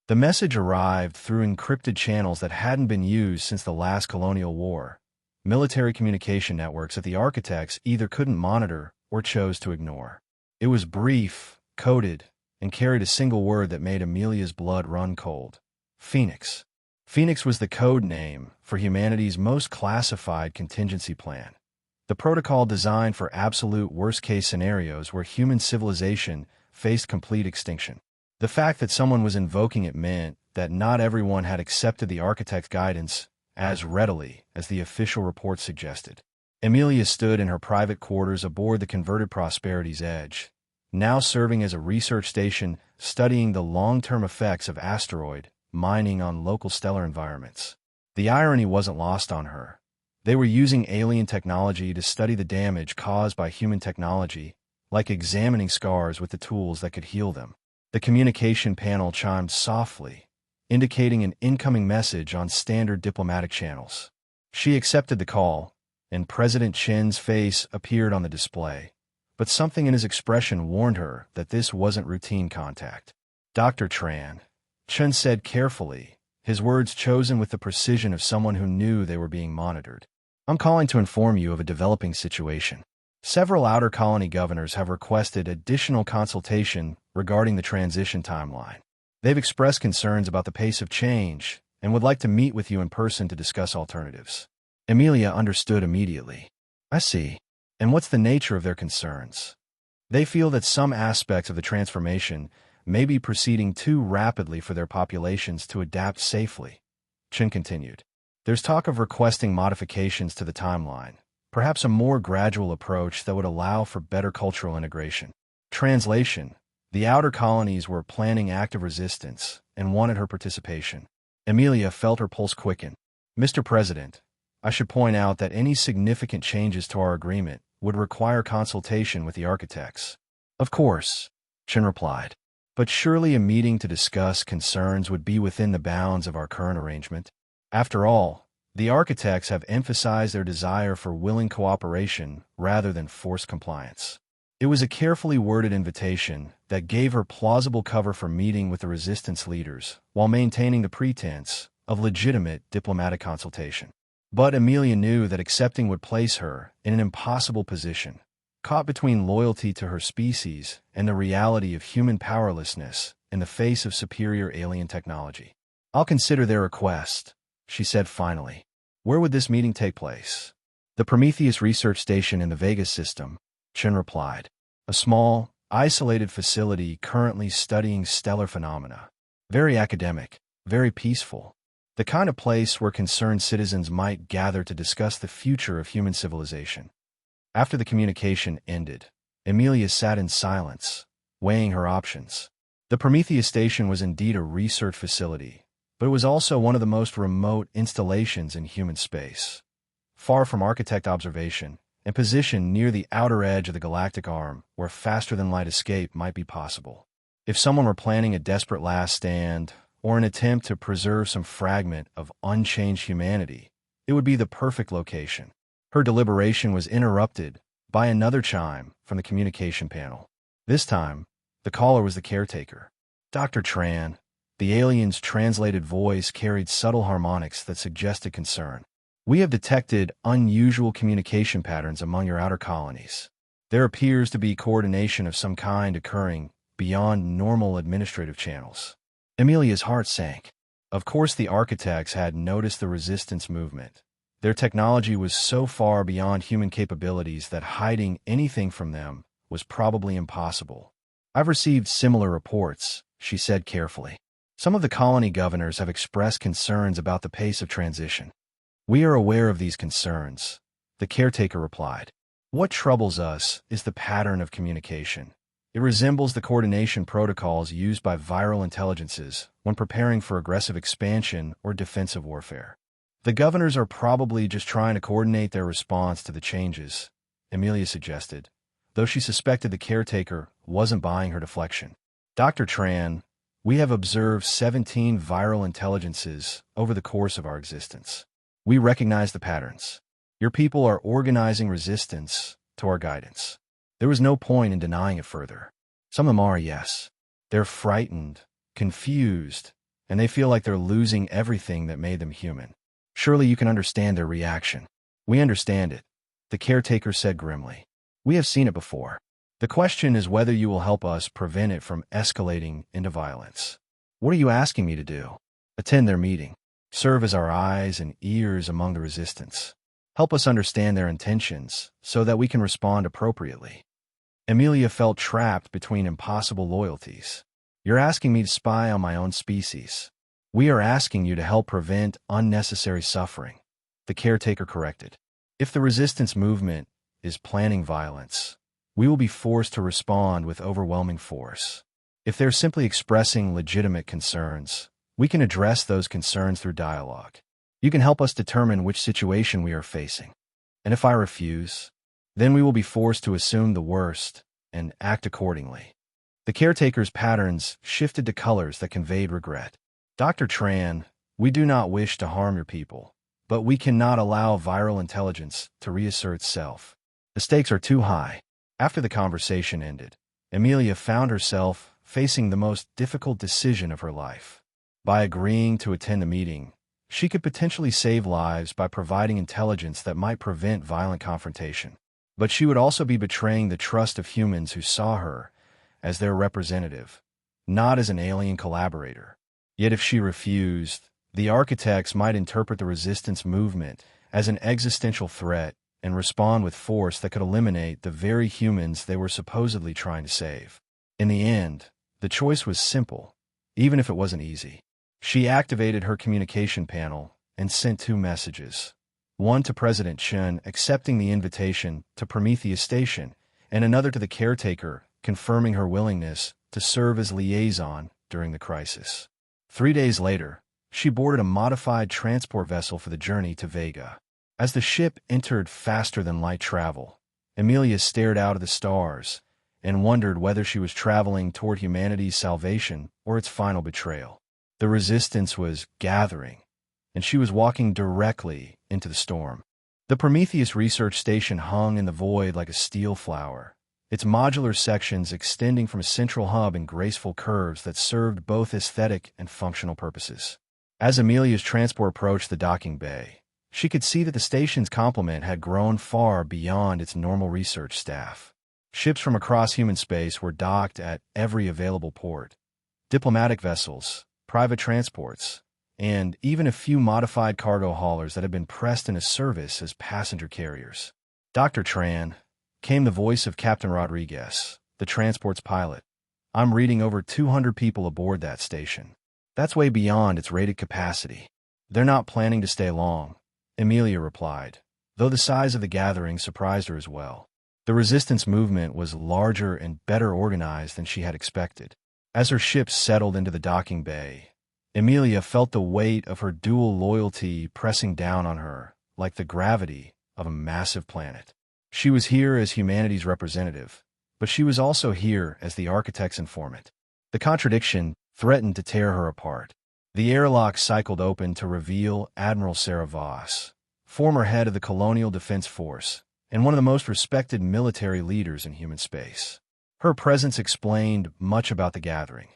The message arrived through encrypted channels that hadn't been used since the last colonial war, military communication networks that the architects either couldn't monitor or chose to ignore. It was brief, coded, and carried a single word that made Amelia's blood run cold. Phoenix. Phoenix was the code name for humanity's most classified contingency plan. The protocol designed for absolute worst-case scenarios where human civilization faced complete extinction. The fact that someone was invoking it meant that not everyone had accepted the architect's guidance as readily as the official report suggested. Amelia stood in her private quarters aboard the converted Prosperity's Edge, now serving as a research station studying the long-term effects of asteroid mining on local stellar environments. The irony wasn't lost on her. They were using alien technology to study the damage caused by human technology, like examining scars with the tools that could heal them. The communication panel chimed softly, indicating an incoming message on standard diplomatic channels. She accepted the call, and President Chen's face appeared on the display, but something in his expression warned her that this wasn't routine contact. Dr. Tran, Chen said carefully, his words chosen with the precision of someone who knew they were being monitored. I'm calling to inform you of a developing situation. Several outer colony governors have requested additional consultation regarding the transition timeline. They've expressed concerns about the pace of change and would like to meet with you in person to discuss alternatives. Amelia understood immediately. I see. And what's the nature of their concerns? They feel that some aspects of the transformation may be proceeding too rapidly for their populations to adapt safely. Chen continued. There's talk of requesting modifications to the timeline, perhaps a more gradual approach that would allow for better cultural integration. Translation. The outer colonies were planning active resistance and wanted her participation. Amelia felt her pulse quicken. Mr. President, I should point out that any significant changes to our agreement would require consultation with the architects. Of course, Chen replied. But surely a meeting to discuss concerns would be within the bounds of our current arrangement. After all, the architects have emphasized their desire for willing cooperation rather than forced compliance. It was a carefully worded invitation that gave her plausible cover for meeting with the resistance leaders while maintaining the pretense of legitimate diplomatic consultation. But Amelia knew that accepting would place her in an impossible position, caught between loyalty to her species and the reality of human powerlessness in the face of superior alien technology. I'll consider their request, she said finally. Where would this meeting take place? The Prometheus research station in the Vegas system, Chen replied. A small, isolated facility currently studying stellar phenomena. Very academic, very peaceful. The kind of place where concerned citizens might gather to discuss the future of human civilization. After the communication ended, Amelia sat in silence, weighing her options. The Prometheus station was indeed a research facility, but it was also one of the most remote installations in human space. Far from architect observation, and positioned near the outer edge of the galactic arm where faster-than-light escape might be possible. If someone were planning a desperate last stand, or an attempt to preserve some fragment of unchanged humanity, it would be the perfect location. Her deliberation was interrupted by another chime from the communication panel. This time, the caller was the caretaker. Dr. Tran. The alien's translated voice carried subtle harmonics that suggested concern. We have detected unusual communication patterns among your outer colonies. There appears to be coordination of some kind occurring beyond normal administrative channels. Amelia's heart sank. Of course, the architects had noticed the resistance movement. Their technology was so far beyond human capabilities that hiding anything from them was probably impossible. I've received similar reports, she said carefully. Some of the colony governors have expressed concerns about the pace of transition. We are aware of these concerns, the caretaker replied. What troubles us is the pattern of communication. It resembles the coordination protocols used by viral intelligences when preparing for aggressive expansion or defensive warfare. The governors are probably just trying to coordinate their response to the changes, Amelia suggested, though she suspected the caretaker wasn't buying her deflection. Dr. Tran, we have observed 17 viral intelligences over the course of our existence. We recognize the patterns. Your people are organizing resistance to our guidance. There was no point in denying it further. Some of them are, yes. They're frightened, confused, and they feel like they're losing everything that made them human. Surely you can understand their reaction. We understand it, the caretaker said grimly. We have seen it before. The question is whether you will help us prevent it from escalating into violence. What are you asking me to do? Attend their meeting. Serve as our eyes and ears among the resistance. Help us understand their intentions so that we can respond appropriately. Amelia felt trapped between impossible loyalties. You're asking me to spy on my own species. We are asking you to help prevent unnecessary suffering, the caretaker corrected. If the resistance movement is planning violence, we will be forced to respond with overwhelming force. If they're simply expressing legitimate concerns, we can address those concerns through dialogue. You can help us determine which situation we are facing. And if I refuse, then we will be forced to assume the worst and act accordingly. The caretaker's patterns shifted to colors that conveyed regret. Dr. Tran, we do not wish to harm your people, but we cannot allow viral intelligence to reassert itself. The stakes are too high. After the conversation ended, Amelia found herself facing the most difficult decision of her life. By agreeing to attend the meeting, she could potentially save lives by providing intelligence that might prevent violent confrontation. But she would also be betraying the trust of humans who saw her as their representative, not as an alien collaborator. Yet if she refused, the architects might interpret the resistance movement as an existential threat and respond with force that could eliminate the very humans they were supposedly trying to save. In the end, the choice was simple, even if it wasn't easy. She activated her communication panel and sent 2 messages. One to President Chen accepting the invitation to Prometheus Station, and another to the caretaker confirming her willingness to serve as liaison during the crisis. 3 days later, she boarded a modified transport vessel for the journey to Vega. As the ship entered faster-than-light travel, Amelia stared out at the stars and wondered whether she was traveling toward humanity's salvation or its final betrayal. The resistance was gathering, and she was walking directly into the storm. The Prometheus research station hung in the void like a steel flower, its modular sections extending from a central hub in graceful curves that served both aesthetic and functional purposes. As Amelia's transport approached the docking bay, she could see that the station's complement had grown far beyond its normal research staff. Ships from across human space were docked at every available port. Diplomatic vessels, private transports, and even a few modified cargo haulers that had been pressed into service as passenger carriers. Dr. Tran, came the voice of Captain Rodriguez, the transport's pilot. I'm reading over 200 people aboard that station. That's way beyond its rated capacity. They're not planning to stay long, Amelia replied, though the size of the gathering surprised her as well. The resistance movement was larger and better organized than she had expected. As her ship settled into the docking bay, Amelia felt the weight of her dual loyalty pressing down on her, like the gravity of a massive planet. She was here as humanity's representative, but she was also here as the architect's informant. The contradiction threatened to tear her apart. The airlock cycled open to reveal Admiral Sarah Voss, former head of the Colonial Defense Force and one of the most respected military leaders in human space. Her presence explained much about the gathering.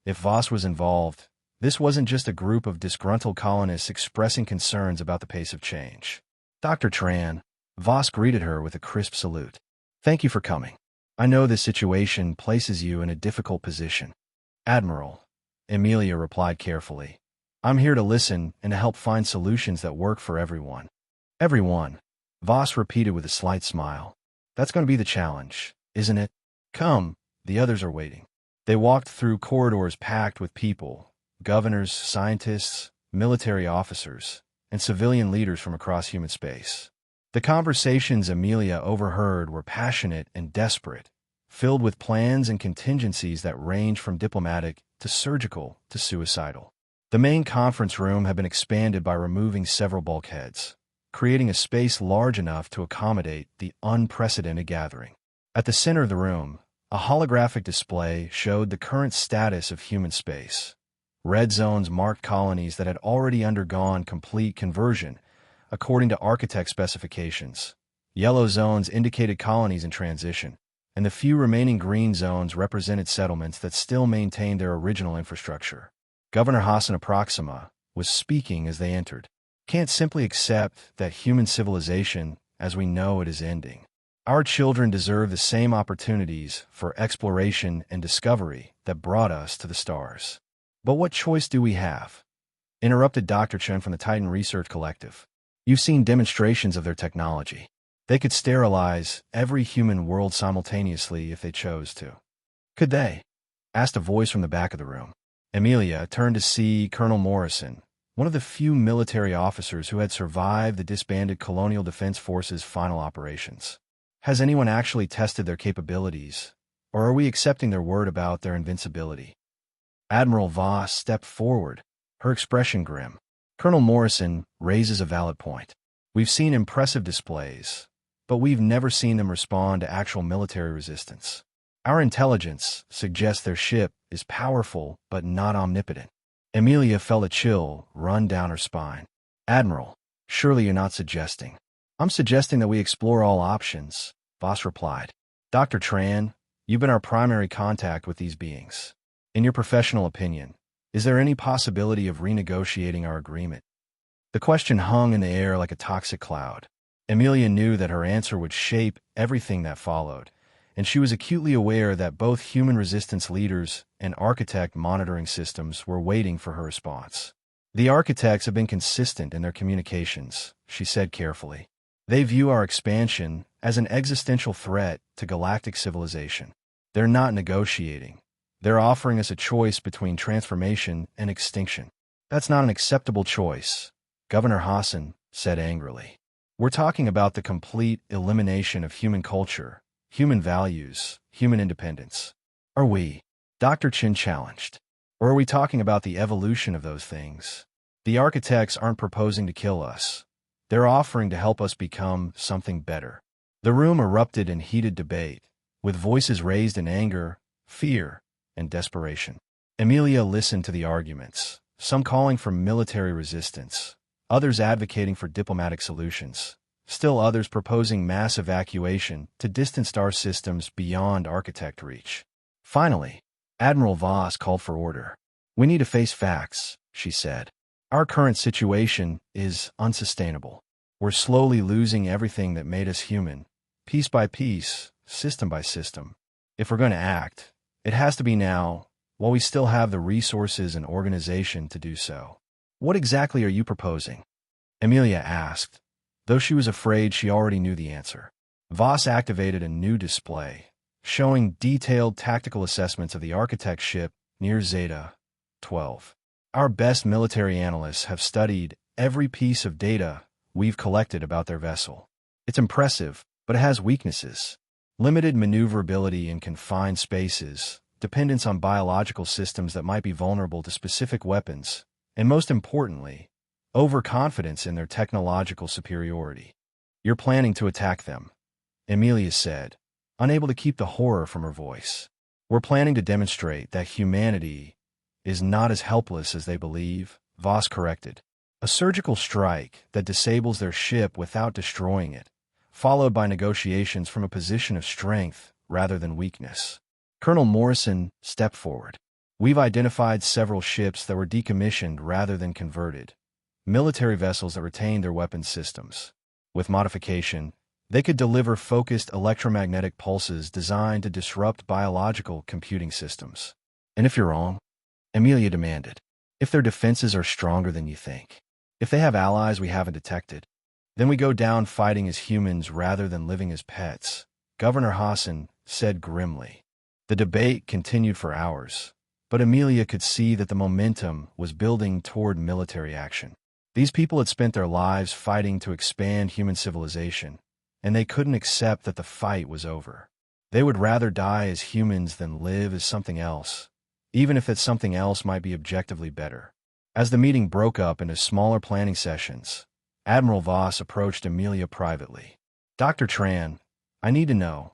If Voss was involved, this wasn't just a group of disgruntled colonists expressing concerns about the pace of change. Dr. Tran, Voss greeted her with a crisp salute. Thank you for coming. I know this situation places you in a difficult position. Admiral, Amelia replied carefully. I'm here to listen and to help find solutions that work for everyone. Everyone, Voss repeated with a slight smile. That's going to be the challenge, isn't it? Come, the others are waiting. They walked through corridors packed with people, governors, scientists, military officers, and civilian leaders from across human space. The conversations Amelia overheard were passionate and desperate, filled with plans and contingencies that ranged from diplomatic to surgical to suicidal. The main conference room had been expanded by removing several bulkheads, creating a space large enough to accommodate the unprecedented gathering. At the center of the room, a holographic display showed the current status of human space. Red zones marked colonies that had already undergone complete conversion, according to architect specifications. Yellow zones indicated colonies in transition, and the few remaining green zones represented settlements that still maintained their original infrastructure. Governor Hassan Proxima was speaking as they entered. Can't simply accept that human civilization, as we know it, is ending. Our children deserve the same opportunities for exploration and discovery that brought us to the stars. But what choice do we have? Interrupted Dr. Chen from the Titan Research Collective. You've seen demonstrations of their technology. They could sterilize every human world simultaneously if they chose to. Could they? Asked a voice from the back of the room. Amelia turned to see Colonel Morrison, one of the few military officers who had survived the disbanded Colonial Defense Force's final operations. Has anyone actually tested their capabilities, or are we accepting their word about their invincibility? Admiral Voss stepped forward, her expression grim. Colonel Morrison raises a valid point. We've seen impressive displays, but we've never seen them respond to actual military resistance. Our intelligence suggests their ship is powerful but not omnipotent. Amelia felt a chill run down her spine. Admiral, surely you're not suggesting. I'm suggesting that we explore all options, Voss replied. Dr. Tran, you've been our primary contact with these beings. In your professional opinion, is there any possibility of renegotiating our agreement? The question hung in the air like a toxic cloud. Amelia knew that her answer would shape everything that followed, and she was acutely aware that both human resistance leaders and architect monitoring systems were waiting for her response. The architects have been consistent in their communications, she said carefully. They view our expansion as an existential threat to galactic civilization. They're not negotiating. They're offering us a choice between transformation and extinction. That's not an acceptable choice, Governor Hassan said angrily. We're talking about the complete elimination of human culture, human values, human independence. Are we? Dr. Chin challenged. Or are we talking about the evolution of those things? The architects aren't proposing to kill us. They're offering to help us become something better. The room erupted in heated debate, with voices raised in anger, fear, and desperation. Amelia listened to the arguments, some calling for military resistance, others advocating for diplomatic solutions, still others proposing mass evacuation to distant star systems beyond architect reach. Finally, Admiral Voss called for order. We need to face facts, she said. Our current situation is unsustainable. We're slowly losing everything that made us human, piece by piece, system by system. If we're going to act, it has to be now, while we still have the resources and organization to do so. What exactly are you proposing? Amelia asked, though she was afraid she already knew the answer. Voss activated a new display, showing detailed tactical assessments of the architect's ship near Zeta 12. Our best military analysts have studied every piece of data we've collected about their vessel. It's impressive, but it has weaknesses. Limited maneuverability in confined spaces, dependence on biological systems that might be vulnerable to specific weapons, and most importantly, overconfidence in their technological superiority. You're planning to attack them, Amelia said, unable to keep the horror from her voice. We're planning to demonstrate that humanity is not as helpless as they believe, Voss corrected. A surgical strike that disables their ship without destroying it, followed by negotiations from a position of strength rather than weakness. Colonel Morrison stepped forward. We've identified several ships that were decommissioned rather than converted, military vessels that retained their weapons systems. With modification, they could deliver focused electromagnetic pulses designed to disrupt biological computing systems. And if you're wrong? Amelia demanded. If their defenses are stronger than you think, if they have allies we haven't detected, then we go down fighting as humans rather than living as pets, Governor Hassan said grimly. The debate continued for hours, but Amelia could see that the momentum was building toward military action. These people had spent their lives fighting to expand human civilization, and they couldn't accept that the fight was over. They would rather die as humans than live as something else, even if that something else might be objectively better. As the meeting broke up into smaller planning sessions, Admiral Voss approached Amelia privately. Dr. Tran, I need to know,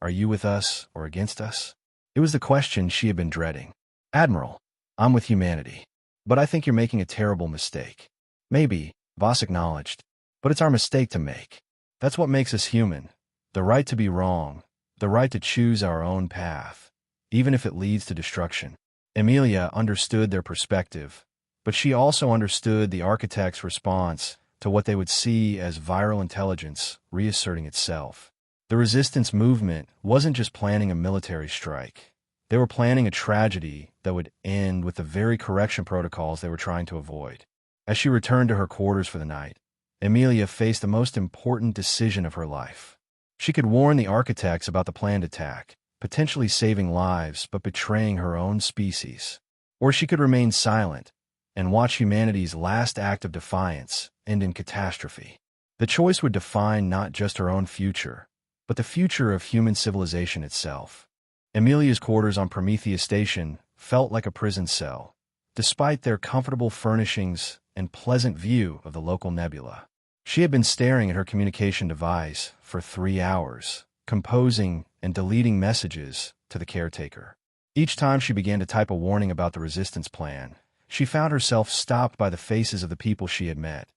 are you with us or against us? It was the question she had been dreading. Admiral, I'm with humanity, but I think you're making a terrible mistake. Maybe, Voss acknowledged, but it's our mistake to make. That's what makes us human. The right to be wrong, the right to choose our own path, even if it leads to destruction. Amelia understood their perspective, but she also understood the architect's response to what they would see as viral intelligence reasserting itself. The resistance movement wasn't just planning a military strike. They were planning a tragedy that would end with the very correction protocols they were trying to avoid. As she returned to her quarters for the night, Amelia faced the most important decision of her life. She could warn the architects about the planned attack, potentially saving lives but betraying her own species. Or she could remain silent and watch humanity's last act of defiance end in catastrophe. The choice would define not just her own future, but the future of human civilization itself. Amelia's quarters on Prometheus Station felt like a prison cell, despite their comfortable furnishings and pleasant view of the local nebula. She had been staring at her communication device for 3 hours, composing and deleting messages to the caretaker. Each time she began to type a warning about the resistance plan, she found herself stopped by the faces of the people she had met.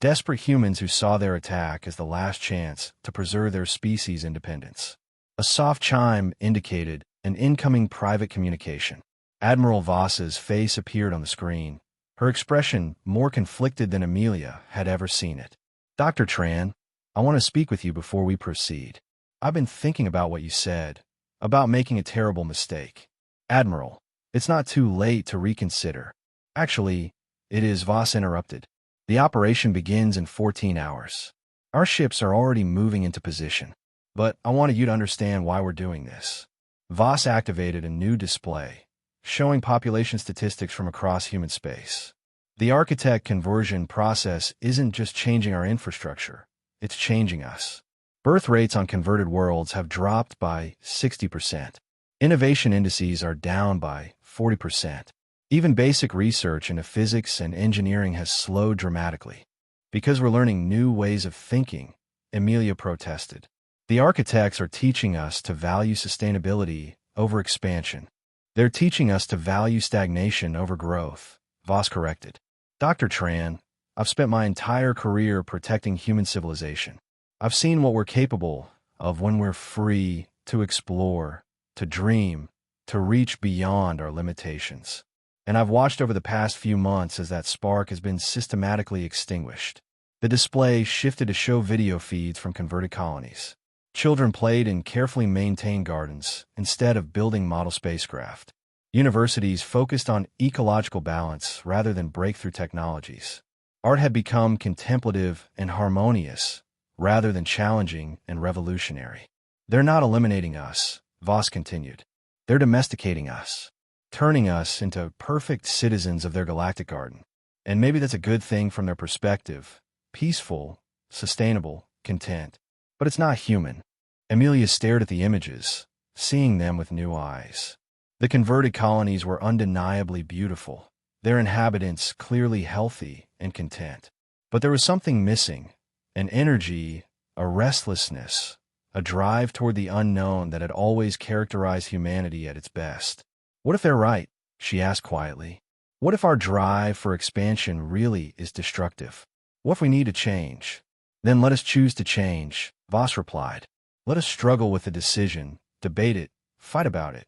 Desperate humans who saw their attack as the last chance to preserve their species' independence. A soft chime indicated an incoming private communication. Admiral Voss's face appeared on the screen, her expression more conflicted than Amelia had ever seen it. "Dr. Tran, I want to speak with you before we proceed. I've been thinking about what you said, about making a terrible mistake." "Admiral, it's not too late to reconsider." "Actually, it is," Voss interrupted. "The operation begins in 14 hours. Our ships are already moving into position. But I wanted you to understand why we're doing this." Voss activated a new display, showing population statistics from across human space. "The architect conversion process isn't just changing our infrastructure, it's changing us. Birth rates on converted worlds have dropped by 60%. Innovation indices are down by 40%. Even basic research into physics and engineering has slowed dramatically. Because we're learning new ways of thinking," Amelia protested. "The architects are teaching us to value sustainability over expansion. They're teaching us to value stagnation over growth," Voss corrected. "Dr. Tran, I've spent my entire career protecting human civilization. I've seen what we're capable of when we're free to explore, to dream, to reach beyond our limitations. And I've watched over the past few months as that spark has been systematically extinguished." The display shifted to show video feeds from converted colonies. Children played in carefully maintained gardens instead of building model spacecraft. Universities focused on ecological balance rather than breakthrough technologies. Art had become contemplative and harmonious rather than challenging and revolutionary. "They're not eliminating us," Voss continued. "They're domesticating us, turning us into perfect citizens of their galactic garden. And maybe that's a good thing from their perspective. Peaceful, sustainable, content. But it's not human." Amelia stared at the images, seeing them with new eyes. The converted colonies were undeniably beautiful, their inhabitants clearly healthy and content. But there was something missing, an energy, a restlessness, a drive toward the unknown that had always characterized humanity at its best. "What if they're right?" she asked quietly. "What if our drive for expansion really is destructive? What if we need to change?" "Then let us choose to change," Voss replied. "Let us struggle with the decision, debate it, fight about it,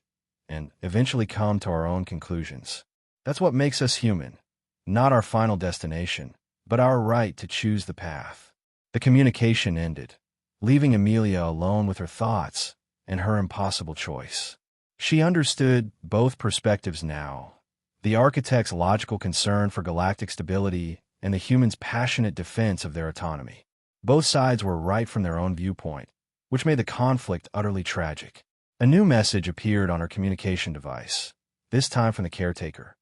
and eventually come to our own conclusions. That's what makes us human, not our final destination, but our right to choose the path." The communication ended, leaving Amelia alone with her thoughts and her impossible choice. She understood both perspectives now, the architect's logical concern for galactic stability and the humans' passionate defense of their autonomy. Both sides were right from their own viewpoint, which made the conflict utterly tragic. A new message appeared on her communication device, this time from the caretaker.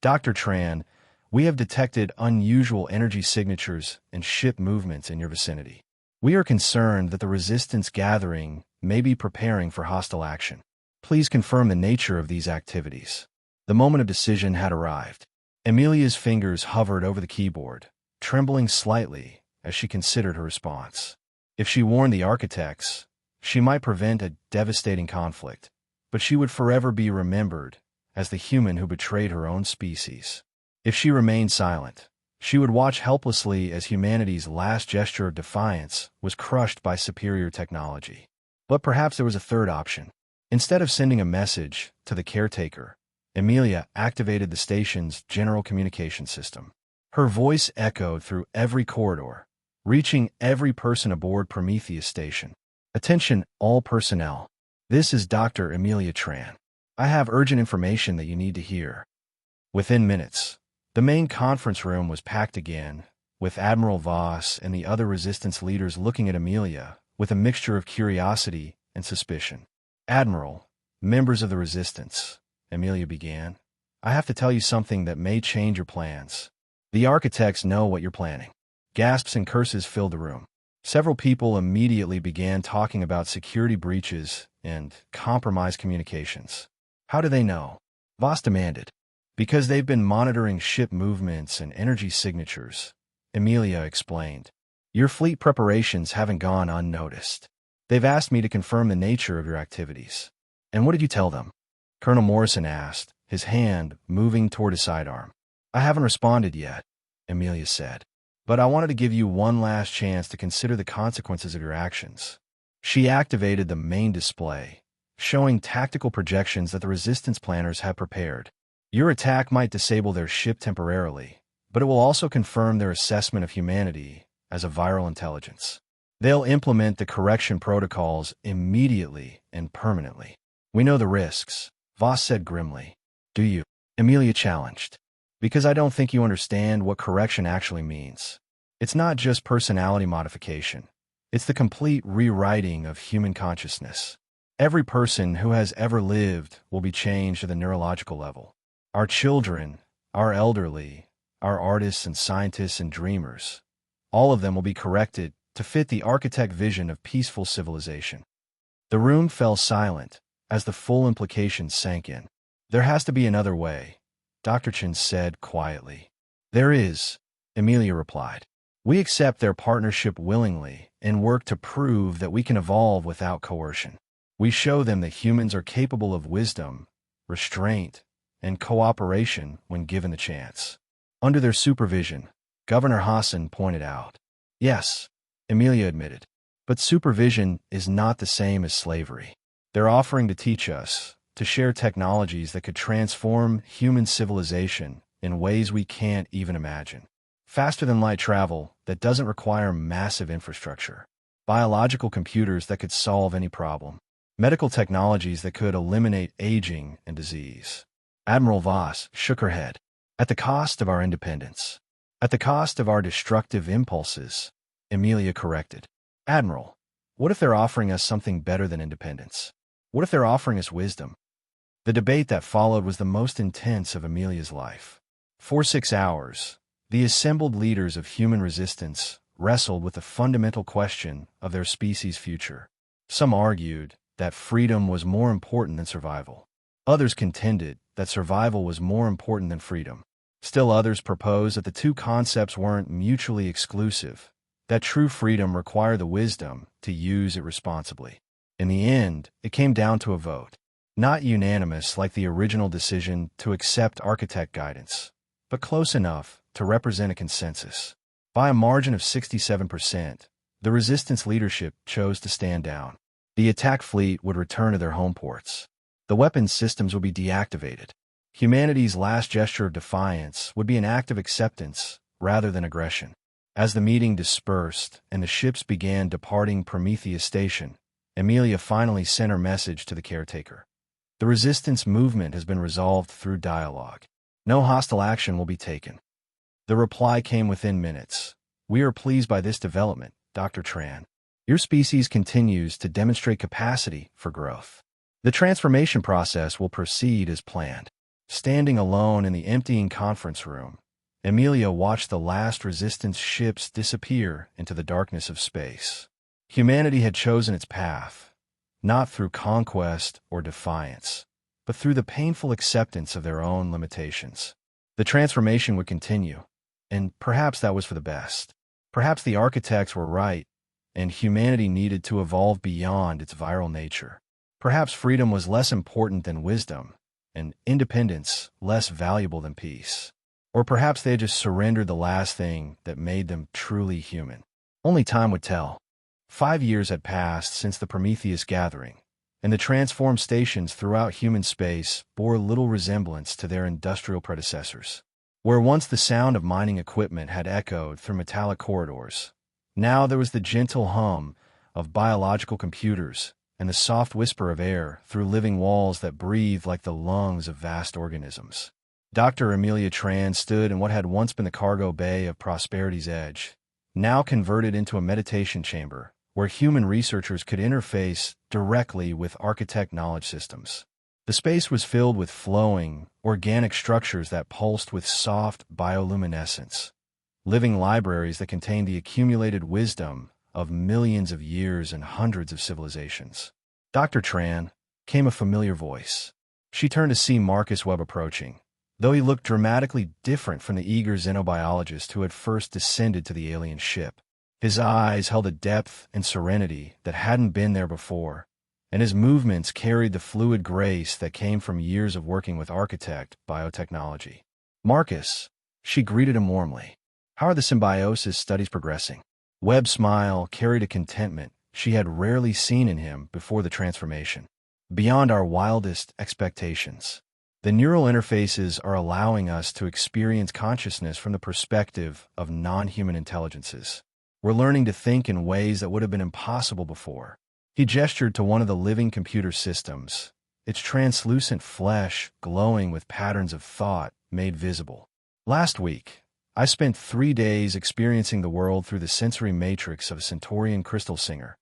"Dr. Tran, we have detected unusual energy signatures and ship movements in your vicinity. We are concerned that the resistance gathering may be preparing for hostile action. Please confirm the nature of these activities." The moment of decision had arrived. Amelia's fingers hovered over the keyboard, trembling slightly as she considered her response. If she warned the architects, she might prevent a devastating conflict, but she would forever be remembered as the human who betrayed her own species. If she remained silent, she would watch helplessly as humanity's last gesture of defiance was crushed by superior technology. But perhaps there was a third option. Instead of sending a message to the caretaker, Amelia activated the station's general communication system. Her voice echoed through every corridor, reaching every person aboard Prometheus Station. Attention, all personnel. This is Dr. Amelia Tran. I have urgent information that you need to hear. Within minutes, the main conference room was packed again, with Admiral Voss and the other resistance leaders looking at Amelia with a mixture of curiosity and suspicion. Admiral, members of the resistance, Amelia began, I have to tell you something that may change your plans. The architects know what you're planning. Gasps and curses filled the room. Several people immediately began talking about security breaches and compromised communications. How do they know? Voss demanded. Because they've been monitoring ship movements and energy signatures, Amelia explained. Your fleet preparations haven't gone unnoticed. They've asked me to confirm the nature of your activities. And what did you tell them? Colonel Morrison asked, his hand moving toward his sidearm. I haven't responded yet, Amelia said. But I wanted to give you one last chance to consider the consequences of your actions. She activated the main display, showing tactical projections that the resistance planners had prepared. Your attack might disable their ship temporarily, but it will also confirm their assessment of humanity as a viral intelligence. They'll implement the correction protocols immediately and permanently. We know the risks, Voss said grimly. Do you? Amelia challenged. Because I don't think you understand what correction actually means. It's not just personality modification. It's the complete rewriting of human consciousness. Every person who has ever lived will be changed at the neurological level. Our children, our elderly, our artists and scientists and dreamers, all of them will be corrected to fit the architect vision of peaceful civilization. The room fell silent as the full implications sank in. There has to be another way, Dr. Chen said quietly. There is, Amelia replied. We accept their partnership willingly and work to prove that we can evolve without coercion. We show them that humans are capable of wisdom, restraint, and cooperation when given the chance. Under their supervision, Governor Hassan pointed out. Yes, Amelia admitted, but supervision is not the same as slavery. They're offering to teach us, to share technologies that could transform human civilization in ways we can't even imagine. Faster-than-light travel that doesn't require massive infrastructure. Biological computers that could solve any problem. Medical technologies that could eliminate aging and disease. Admiral Voss shook her head. At the cost of our independence. At the cost of our destructive impulses, Amelia corrected. Admiral, what if they're offering us something better than independence? What if they're offering us wisdom? The debate that followed was the most intense of Amelia's life. For 6 hours, the assembled leaders of human resistance wrestled with the fundamental question of their species' future. Some argued that freedom was more important than survival. Others contended that survival was more important than freedom. Still others proposed that the two concepts weren't mutually exclusive, that true freedom required the wisdom to use it responsibly. In the end, it came down to a vote. Not unanimous like the original decision to accept architect guidance, but close enough to represent a consensus. By a margin of 67%, the resistance leadership chose to stand down. The attack fleet would return to their home ports. The weapons systems would be deactivated. Humanity's last gesture of defiance would be an act of acceptance rather than aggression. As the meeting dispersed and the ships began departing Prometheus Station, Amelia finally sent her message to the caretaker. The resistance movement has been resolved through dialogue. No hostile action will be taken. The reply came within minutes. We are pleased by this development, Dr. Tran. Your species continues to demonstrate capacity for growth. The transformation process will proceed as planned. Standing alone in the emptying conference room, Amelia watched the last resistance ships disappear into the darkness of space. Humanity had chosen its path, not through conquest or defiance, but through the painful acceptance of their own limitations. The transformation would continue, and perhaps that was for the best. Perhaps the architects were right, and humanity needed to evolve beyond its viral nature. Perhaps freedom was less important than wisdom, and independence less valuable than peace. Or perhaps they had just surrendered the last thing that made them truly human. Only time would tell. 5 years had passed since the Prometheus gathering, and the transformed stations throughout human space bore little resemblance to their industrial predecessors. Where once the sound of mining equipment had echoed through metallic corridors, now there was the gentle hum of biological computers and the soft whisper of air through living walls that breathed like the lungs of vast organisms. Dr. Amelia Tran stood in what had once been the cargo bay of Prosperity's Edge, now converted into a meditation chamber where human researchers could interface directly with architect knowledge systems. The space was filled with flowing, organic structures that pulsed with soft bioluminescence, living libraries that contained the accumulated wisdom of millions of years and hundreds of civilizations. Dr. Tran, came a familiar voice. She turned to see Marcus Webb approaching, though he looked dramatically different from the eager xenobiologist who had first descended to the alien ship. His eyes held a depth and serenity that hadn't been there before, and his movements carried the fluid grace that came from years of working with architect biotechnology. Marcus, she greeted him warmly. How are the symbiosis studies progressing? Webb's smile carried a contentment she had rarely seen in him before the transformation. Beyond our wildest expectations. The neural interfaces are allowing us to experience consciousness from the perspective of non-human intelligences. We're learning to think in ways that would have been impossible before. He gestured to one of the living computer systems, its translucent flesh glowing with patterns of thought made visible. Last week, I spent 3 days experiencing the world through the sensory matrix of a Centaurian crystal singer,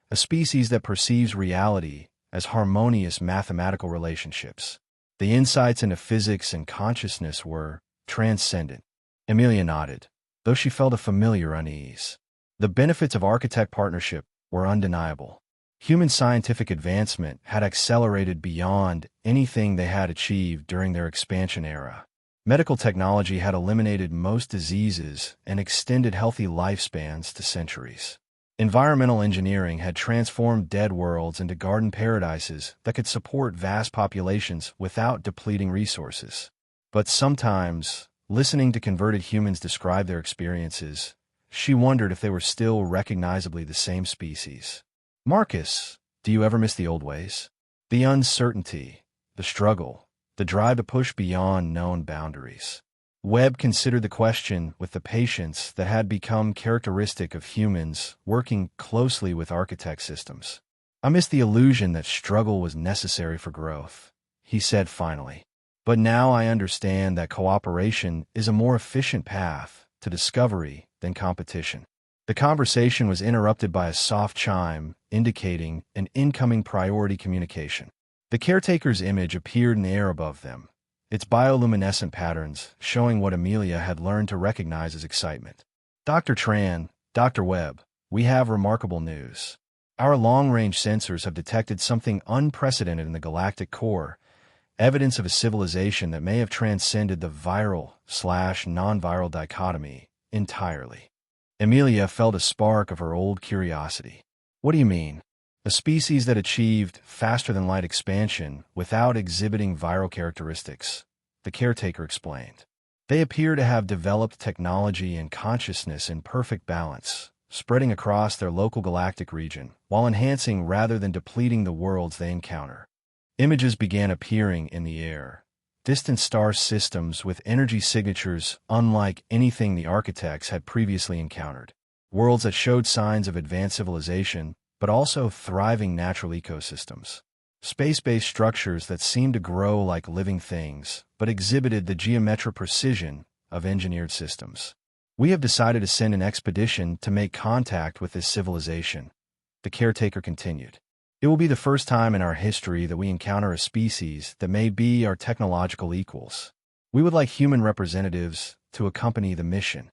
a species that perceives reality as harmonious mathematical relationships. The insights into physics and consciousness were transcendent. Amelia nodded, though she felt a familiar unease. The benefits of architect partnership were undeniable. Human scientific advancement had accelerated beyond anything they had achieved during their expansion era. Medical technology had eliminated most diseases and extended healthy lifespans to centuries. Environmental engineering had transformed dead worlds into garden paradises that could support vast populations without depleting resources. But sometimes, listening to converted humans describe their experiences, she wondered if they were still recognizably the same species. Marcus, do you ever miss the old ways? The uncertainty, the struggle, the drive to push beyond known boundaries. Webb considered the question with the patience that had become characteristic of humans working closely with architect systems. I miss the illusion that struggle was necessary for growth, he said finally. But now I understand that cooperation is a more efficient path to discovery than competition. The conversation was interrupted by a soft chime indicating an incoming priority communication. The caretaker's image appeared in the air above them, its bioluminescent patterns showing what Amelia had learned to recognize as excitement. Dr. Tran, Dr. Webb, we have remarkable news. Our long-range sensors have detected something unprecedented in the galactic core, evidence of a civilization that may have transcended the viral/non-viral dichotomy entirely. Amelia felt a spark of her old curiosity. What do you mean? A species that achieved faster-than-light expansion without exhibiting viral characteristics, the caretaker explained. They appear to have developed technology and consciousness in perfect balance, spreading across their local galactic region, while enhancing rather than depleting the worlds they encounter. Images began appearing in the air, distant star systems with energy signatures unlike anything the architects had previously encountered, worlds that showed signs of advanced civilization, but also thriving natural ecosystems. Space-based structures that seemed to grow like living things, but exhibited the geometric precision of engineered systems. We have decided to send an expedition to make contact with this civilization, the caretaker continued. It will be the first time in our history that we encounter a species that may be our technological equals. We would like human representatives to accompany the mission.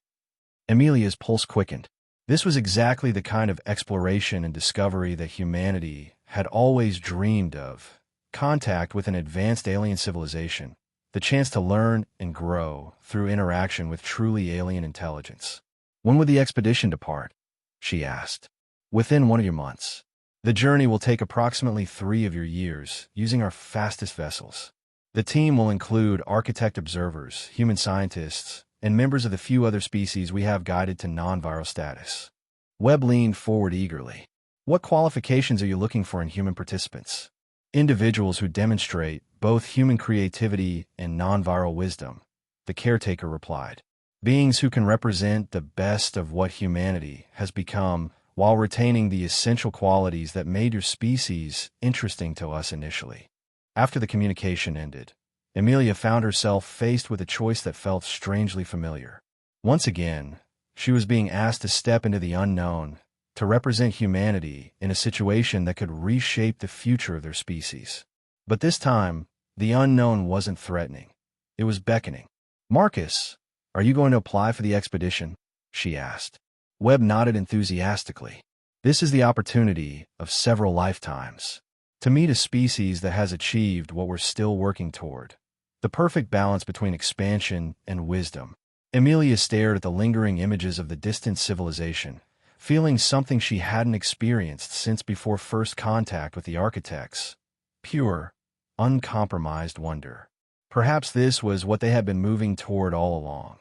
Amelia's pulse quickened. This was exactly the kind of exploration and discovery that humanity had always dreamed of. Contact with an advanced alien civilization, the chance to learn and grow through interaction with truly alien intelligence. When would the expedition depart? She asked. Within 1 of your months. The journey will take approximately 3 of your years, using our fastest vessels. The team will include architect observers, human scientists, and members of the few other species we have guided to non-viral status. Webb leaned forward eagerly. What qualifications are you looking for in human participants? Individuals who demonstrate both human creativity and non-viral wisdom, the caretaker replied. Beings who can represent the best of what humanity has become while retaining the essential qualities that made your species interesting to us initially. After the communication ended, Amelia found herself faced with a choice that felt strangely familiar. Once again, she was being asked to step into the unknown, to represent humanity in a situation that could reshape the future of their species. But this time, the unknown wasn't threatening. It was beckoning. "Marcus, are you going to apply for the expedition?" she asked. Webb nodded enthusiastically. "This is the opportunity of several lifetimes. To meet a species that has achieved what we're still working toward. The perfect balance between expansion and wisdom." Amelia stared at the lingering images of the distant civilization, feeling something she hadn't experienced since before first contact with the architects. Pure, uncompromised wonder. Perhaps this was what they had been moving toward all along.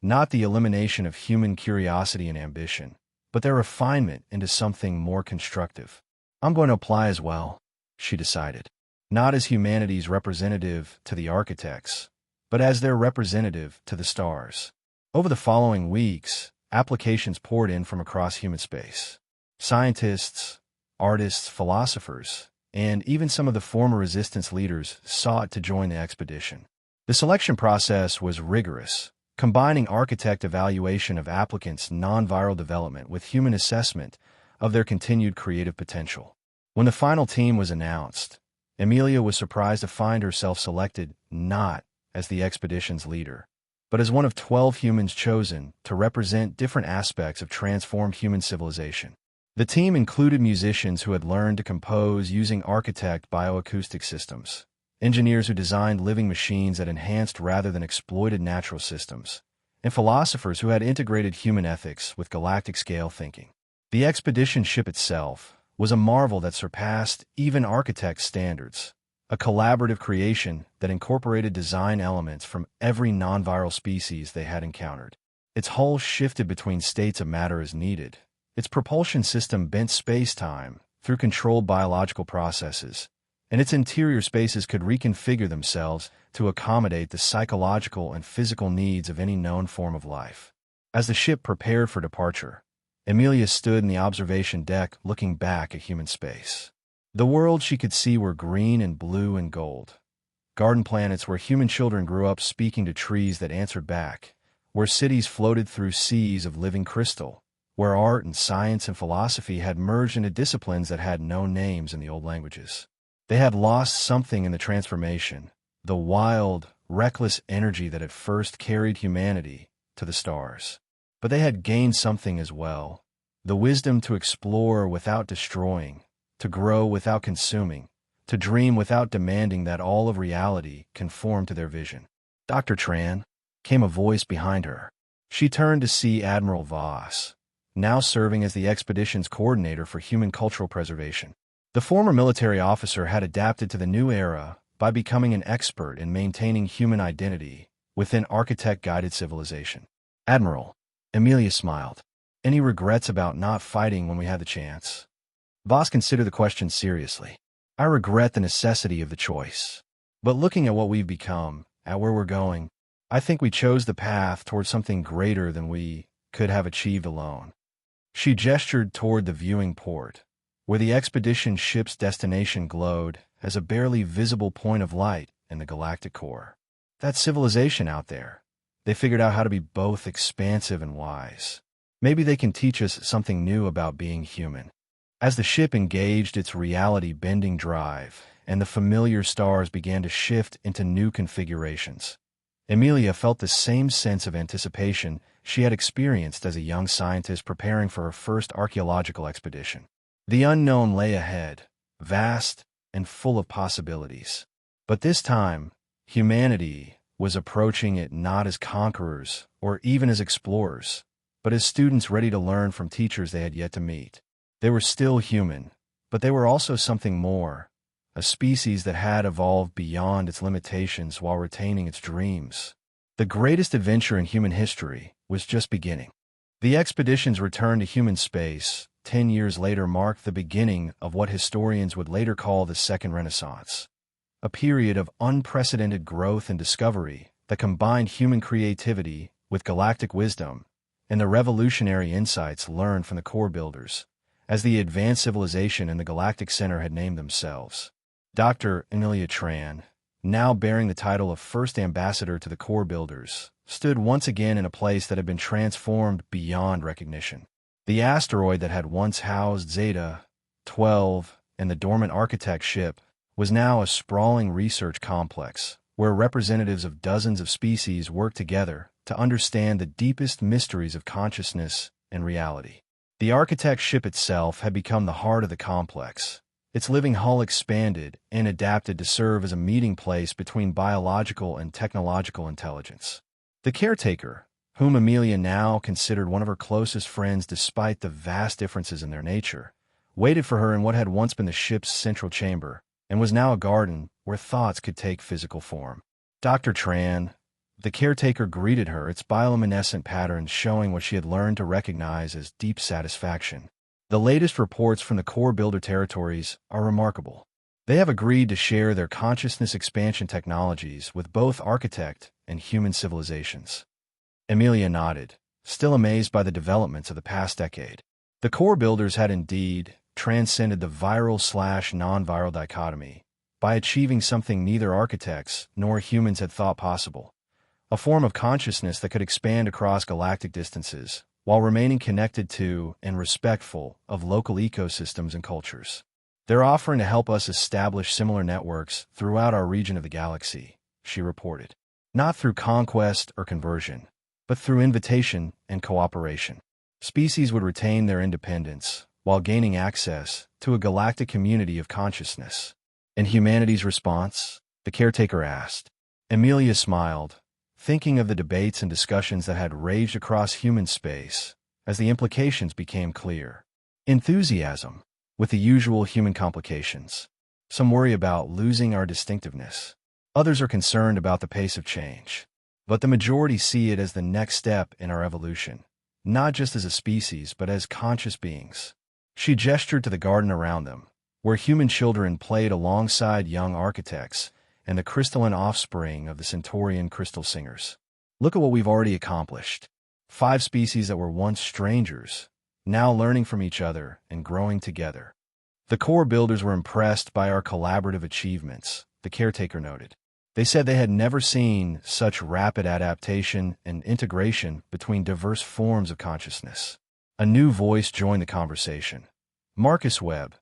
Not the elimination of human curiosity and ambition, but their refinement into something more constructive. "I'm going to apply as well," she decided. Not as humanity's representative to the architects, but as their representative to the stars. Over the following weeks, applications poured in from across human space. Scientists, artists, philosophers, and even some of the former resistance leaders sought to join the expedition. The selection process was rigorous, combining architect evaluation of applicants' non-viral development with human assessment of their continued creative potential. When the final team was announced, Amelia was surprised to find herself selected not as the expedition's leader, but as one of 12 humans chosen to represent different aspects of transformed human civilization. The team included musicians who had learned to compose using architect bioacoustic systems, engineers who designed living machines that enhanced rather than exploited natural systems, and philosophers who had integrated human ethics with galactic-scale thinking. The expedition ship itself was a marvel that surpassed even architect standards, a collaborative creation that incorporated design elements from every non-viral species they had encountered. Its hull shifted between states of matter as needed. Its propulsion system bent space-time through controlled biological processes, and its interior spaces could reconfigure themselves to accommodate the psychological and physical needs of any known form of life. As the ship prepared for departure, Amelia stood in the observation deck looking back at human space. The worlds she could see were green and blue and gold. Garden planets where human children grew up speaking to trees that answered back, where cities floated through seas of living crystal, where art and science and philosophy had merged into disciplines that had no names in the old languages. They had lost something in the transformation, the wild, reckless energy that had first carried humanity to the stars. But they had gained something as well, the wisdom to explore without destroying, to grow without consuming, to dream without demanding that all of reality conform to their vision. "Dr. Tran," came a voice behind her. She turned to see Admiral Voss, now serving as the expedition's coordinator for human cultural preservation. The former military officer had adapted to the new era by becoming an expert in maintaining human identity within architect-guided civilization. "Admiral," Amelia smiled. "Any regrets about not fighting when we had the chance?" Voss considered the question seriously. "I regret the necessity of the choice. But looking at what we've become, at where we're going, I think we chose the path towards something greater than we could have achieved alone." She gestured toward the viewing port, where the expedition ship's destination glowed as a barely visible point of light in the galactic core. "That civilization out there, they figured out how to be both expansive and wise. Maybe they can teach us something new about being human." As the ship engaged its reality-bending drive and the familiar stars began to shift into new configurations, Amelia felt the same sense of anticipation she had experienced as a young scientist preparing for her first archaeological expedition. The unknown lay ahead, vast and full of possibilities. But this time, humanity was approaching it not as conquerors or even as explorers, but as students ready to learn from teachers they had yet to meet. They were still human, but they were also something more, a species that had evolved beyond its limitations while retaining its dreams. The greatest adventure in human history was just beginning. The expedition's return to human space 10 years later marked the beginning of what historians would later call the Second Renaissance, a period of unprecedented growth and discovery that combined human creativity with galactic wisdom and the revolutionary insights learned from the core builders, as the advanced civilization and the Galactic Center had named themselves. Dr. Amelia Tran, now bearing the title of First Ambassador to the Core Builders, stood once again in a place that had been transformed beyond recognition. The asteroid that had once housed Zeta-12 and the dormant Architect ship was now a sprawling research complex where representatives of dozens of species worked together to understand the deepest mysteries of consciousness and reality. The Architect ship itself had become the heart of the complex, its living hull expanded and adapted to serve as a meeting place between biological and technological intelligence. The caretaker, whom Amelia now considered one of her closest friends despite the vast differences in their nature, waited for her in what had once been the ship's central chamber and was now a garden where thoughts could take physical form. Dr. Tran, the caretaker, greeted her, its bioluminescent patterns showing what she had learned to recognize as deep satisfaction. The latest reports from the core builder territories are remarkable. They have agreed to share their consciousness expansion technologies with both Architect and human civilizations. Amelia nodded, still amazed by the developments of the past decade. The core builders had indeed transcended the viral/non-viral dichotomy by achieving something neither architects nor humans had thought possible, a form of consciousness that could expand across galactic distances while remaining connected to and respectful of local ecosystems and cultures. They're offering to help us establish similar networks throughout our region of the galaxy, she reported. Not through conquest or conversion, but through invitation and cooperation. Species would retain their independence while gaining access to a galactic community of consciousness. And humanity's response? The caretaker asked. Amelia smiled, thinking of the debates and discussions that had raged across human space as the implications became clear. Enthusiasm, with the usual human complications. Some worry about losing our distinctiveness. Others are concerned about the pace of change. But the majority see it as the next step in our evolution, not just as a species, but as conscious beings. She gestured to the garden around them, where human children played alongside young architects and the crystalline offspring of the Centaurian crystal singers. Look at what we've already accomplished. 5 species that were once strangers, now learning from each other and growing together. The core builders were impressed by our collaborative achievements, the caretaker noted. They said they had never seen such rapid adaptation and integration between diverse forms of consciousness. A new voice joined the conversation. Marcus Webb,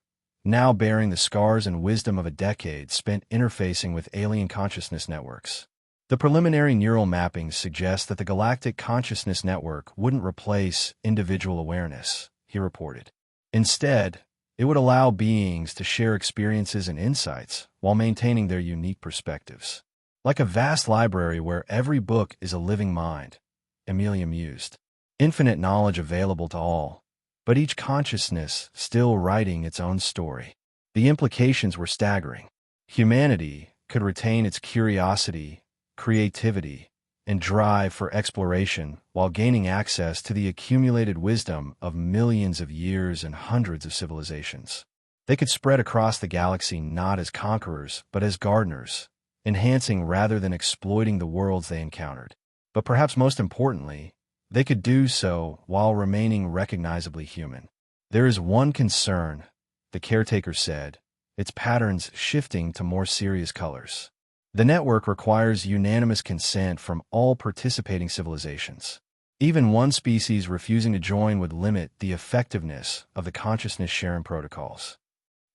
now bearing the scars and wisdom of a decade spent interfacing with alien consciousness networks. The preliminary neural mappings suggest that the Galactic Consciousness Network wouldn't replace individual awareness, he reported. Instead, it would allow beings to share experiences and insights while maintaining their unique perspectives. Like a vast library where every book is a living mind, Amelia mused. Infinite knowledge available to all, but each consciousness still writing its own story. The implications were staggering. Humanity could retain its curiosity, creativity, and drive for exploration while gaining access to the accumulated wisdom of millions of years and hundreds of civilizations. They could spread across the galaxy not as conquerors, but as gardeners, enhancing rather than exploiting the worlds they encountered. But perhaps most importantly, they could do so while remaining recognizably human. There is one concern, the caretaker said, its patterns shifting to more serious colors. The network requires unanimous consent from all participating civilizations. Even one species refusing to join would limit the effectiveness of the consciousness-sharing protocols.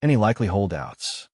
Any likely holdouts?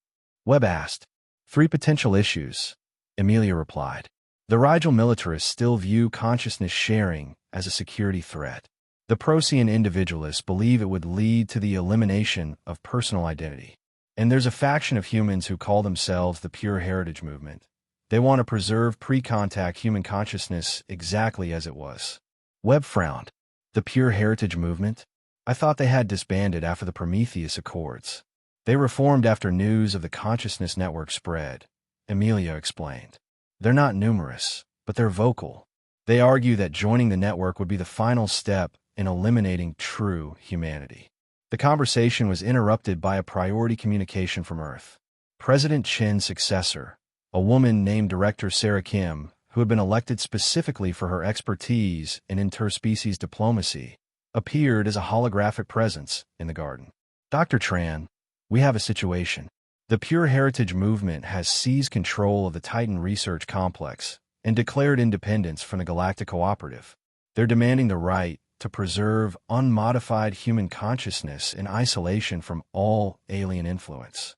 Webb asked. 3 potential issues, Amelia replied. The Rigel militarists still view consciousness sharing as a security threat. The Procyon individualists believe it would lead to the elimination of personal identity. And there's a faction of humans who call themselves the Pure Heritage Movement. They want to preserve pre-contact human consciousness exactly as it was. Webb frowned. The Pure Heritage Movement? I thought they had disbanded after the Prometheus Accords. They reformed after news of the consciousness network spread, Amelia explained. They're not numerous, but they're vocal. They argue that joining the network would be the final step in eliminating true humanity. The conversation was interrupted by a priority communication from Earth. President Chin's successor, a woman named Director Sarah Kim, who had been elected specifically for her expertise in interspecies diplomacy, appeared as a holographic presence in the garden. Dr. Tran, we have a situation. The Pure Heritage Movement has seized control of the Titan Research Complex and declared independence from the Galactic Cooperative. They're demanding the right to preserve unmodified human consciousness in isolation from all alien influence.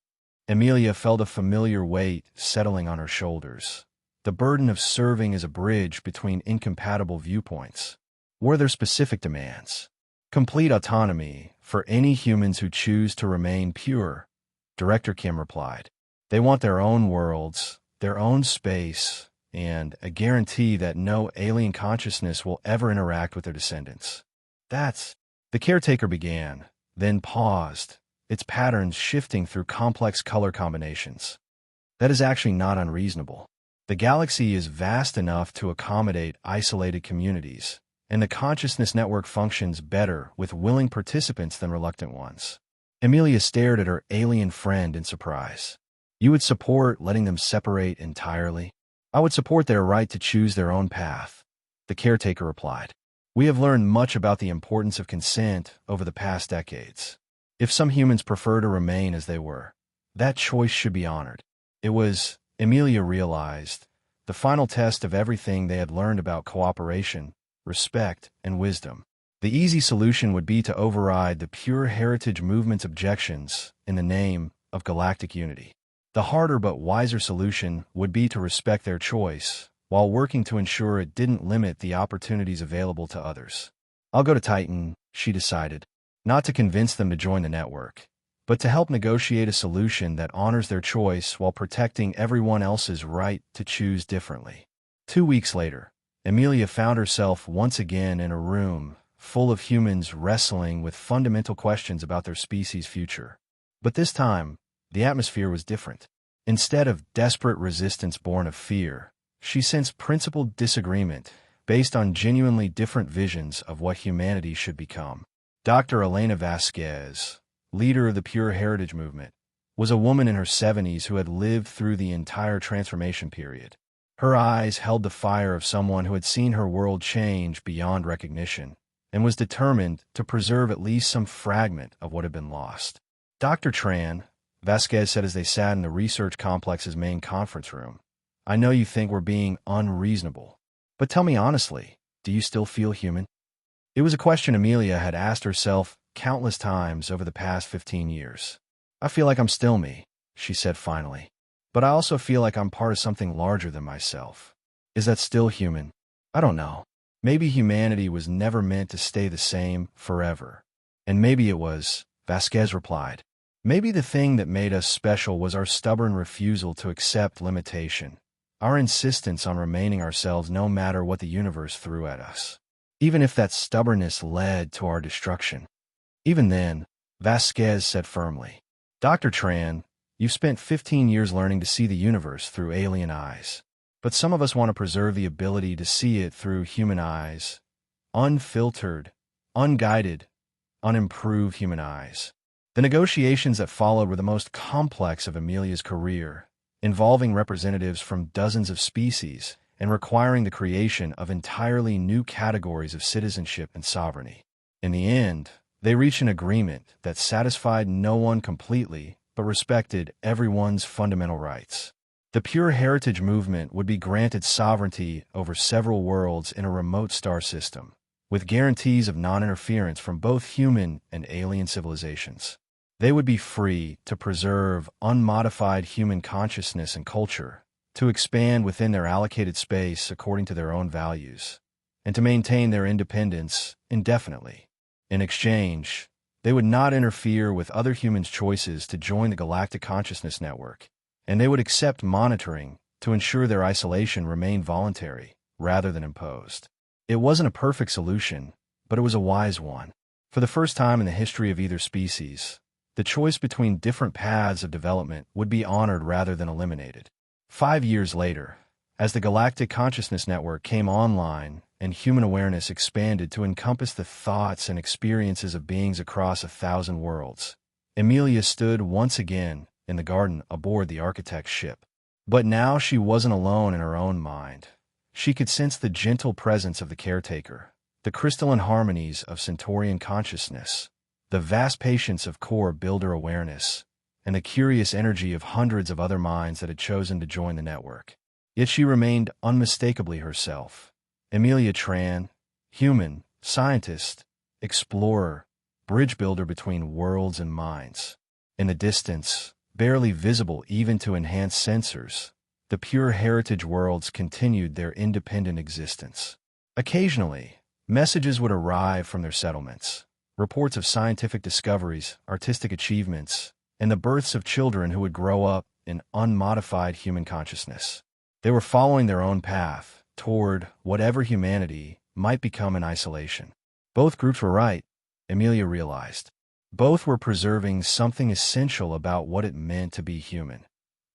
Amelia felt a familiar weight settling on her shoulders. The burden of serving as a bridge between incompatible viewpoints. Were there specific demands? Complete autonomy for any humans who choose to remain pure, Director Kim replied. They want their own worlds, their own space, and a guarantee that no alien consciousness will ever interact with their descendants. The caretaker began, then paused, its patterns shifting through complex color combinations. That is actually not unreasonable. The galaxy is vast enough to accommodate isolated communities, and the consciousness network functions better with willing participants than reluctant ones. Amelia stared at her alien friend in surprise. You would support letting them separate entirely? I would support their right to choose their own path, the caretaker replied. We have learned much about the importance of consent over the past decades. If some humans prefer to remain as they were, that choice should be honored. It was, Amelia realized, the final test of everything they had learned about cooperation, respect, and wisdom. The easy solution would be to override the Pure Heritage Movement's objections in the name of galactic unity. The harder but wiser solution would be to respect their choice, while working to ensure it didn't limit the opportunities available to others. I'll go to Titan, she decided, not to convince them to join the network, but to help negotiate a solution that honors their choice while protecting everyone else's right to choose differently. 2 weeks later, Amelia found herself once again in a room full of humans wrestling with fundamental questions about their species' future. But this time, the atmosphere was different. Instead of desperate resistance born of fear, she sensed principled disagreement based on genuinely different visions of what humanity should become. Dr. Elena Vasquez, leader of the Pure Heritage Movement, was a woman in her 70s who had lived through the entire transformation period. Her eyes held the fire of someone who had seen her world change beyond recognition and was determined to preserve at least some fragment of what had been lost. Dr. Tran, Vasquez said as they sat in the research complex's main conference room, I know you think we're being unreasonable, but tell me honestly, do you still feel human? It was a question Amelia had asked herself countless times over the past 15 years. I feel like I'm still me, she said finally, but I also feel like I'm part of something larger than myself. Is that still human? I don't know. Maybe humanity was never meant to stay the same forever. And maybe it was, Vasquez replied. Maybe the thing that made us special was our stubborn refusal to accept limitation, our insistence on remaining ourselves no matter what the universe threw at us, even if that stubbornness led to our destruction. Even then, Vasquez said firmly, Dr. Tran, you've spent 15 years learning to see the universe through alien eyes, but some of us want to preserve the ability to see it through human eyes, unfiltered, unguided, unimproved human eyes. The negotiations that followed were the most complex of Amelia's career, involving representatives from dozens of species and requiring the creation of entirely new categories of citizenship and sovereignty. In the end, they reached an agreement that satisfied no one completely but respected everyone's fundamental rights. The Pure Heritage Movement would be granted sovereignty over several worlds in a remote star system, with guarantees of non-interference from both human and alien civilizations. They would be free to preserve unmodified human consciousness and culture, to expand within their allocated space according to their own values, and to maintain their independence indefinitely. In exchange, they would not interfere with other humans' choices to join the Galactic Consciousness Network, and they would accept monitoring to ensure their isolation remained voluntary rather than imposed. It wasn't a perfect solution, but it was a wise one. For the first time in the history of either species, the choice between different paths of development would be honored rather than eliminated. 5 years later, as the Galactic Consciousness Network came online and human awareness expanded to encompass the thoughts and experiences of beings across 1,000 worlds. Amelia stood once again in the garden aboard the architect's ship. But now she wasn't alone in her own mind. She could sense the gentle presence of the caretaker, the crystalline harmonies of Centaurian consciousness, the vast patience of core builder awareness, and the curious energy of hundreds of other minds that had chosen to join the network. Yet she remained unmistakably herself. Amelia Tran, human, scientist, explorer, bridge builder between worlds and minds. In the distance, barely visible even to enhanced sensors, the pure heritage worlds continued their independent existence. Occasionally, messages would arrive from their settlements, reports of scientific discoveries, artistic achievements, and the births of children who would grow up in unmodified human consciousness. They were following their own path toward whatever humanity might become in isolation. Both groups were right, Amelia realized. Both were preserving something essential about what it meant to be human.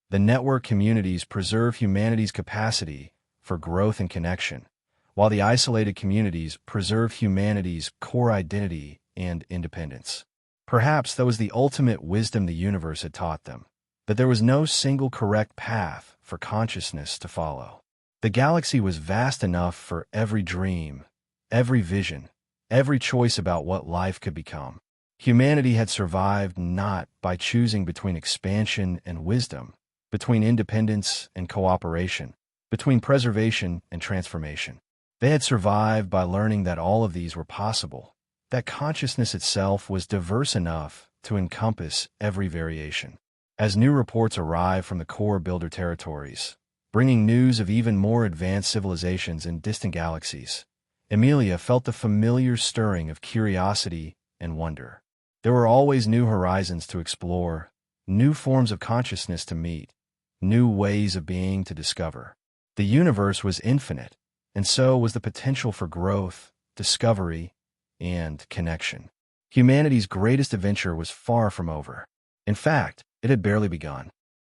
The network communities preserve humanity's capacity for growth and connection, while the isolated communities preserve humanity's core identity and independence. Perhaps that was the ultimate wisdom the universe had taught them, that there was no single correct path for consciousness to follow. The galaxy was vast enough for every dream, every vision, every choice about what life could become. Humanity had survived not by choosing between expansion and wisdom, between independence and cooperation, between preservation and transformation. They had survived by learning that all of these were possible, that consciousness itself was diverse enough to encompass every variation. As new reports arrived from the core builder territories, bringing news of even more advanced civilizations in distant galaxies, Amelia felt the familiar stirring of curiosity and wonder. There were always new horizons to explore, new forms of consciousness to meet, new ways of being to discover. The universe was infinite, and so was the potential for growth, discovery, and connection. Humanity's greatest adventure was far from over. In fact, it had barely begun.